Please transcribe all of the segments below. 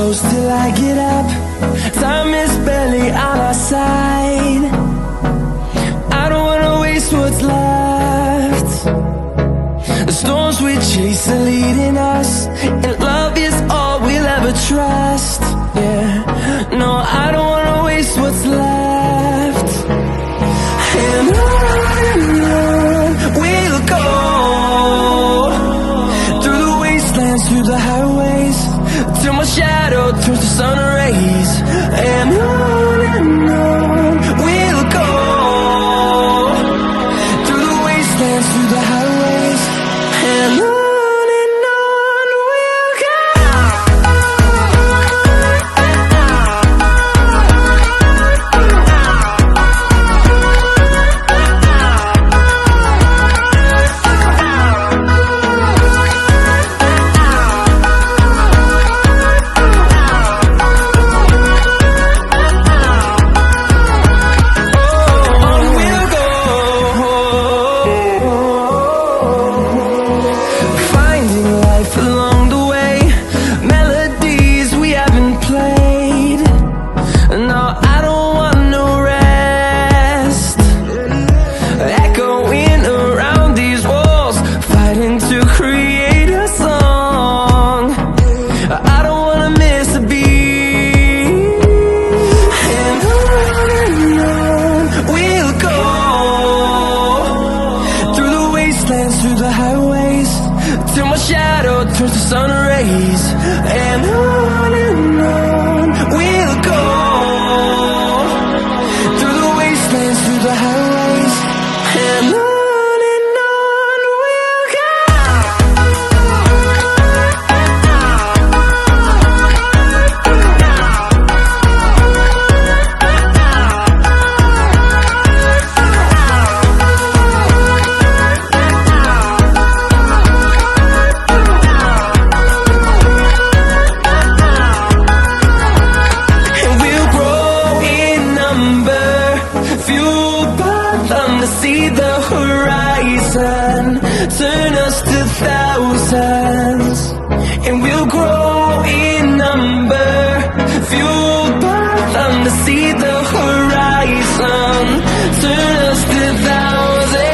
close till I get up. Time is barely on our side. I don't wanna waste what's left. The storms we chase are leading us, and love is all we'll ever trust. Yeah, no, I don't wanna waste what's left. And on we'll go, through the wastelands, through the highways, till my shadow turns to sun rays. And on we'll go, through the wastelands, through the highways, and on we'll go. Through the highways, till my shadow turns to sun rays. And on we'll go, through the wastelands, through the highways, and on we'll go. See the horizon, turn us to thousands, and we'll grow in number, fueled by them to see the horizon, turn us to thousands,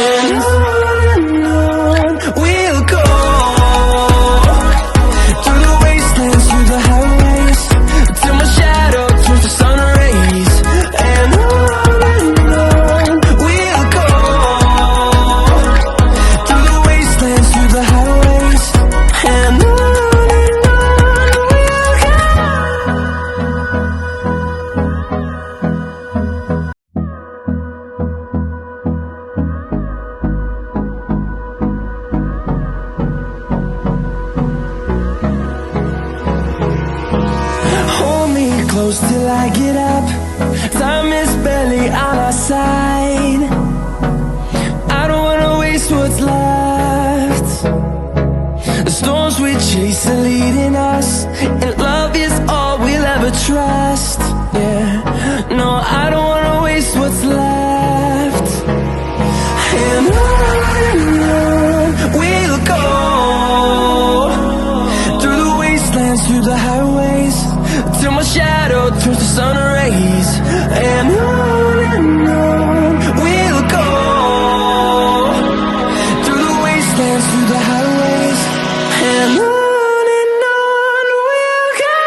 and on we'll go, through the wastelands, through the highways, till my shadow turns to sun rays. And close till I get up. Time is barely on our side. I don't wanna waste what's left. The storms we chase are leading us, and love is all we'll ever trust. Yeah, no, I don't wanna waste what's left. And on we'll go, through the wastelands, through the highways, till my shadow turns to sun rays. And on we'll go, through the wastelands, through the highways, and on we'll go.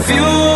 fuel.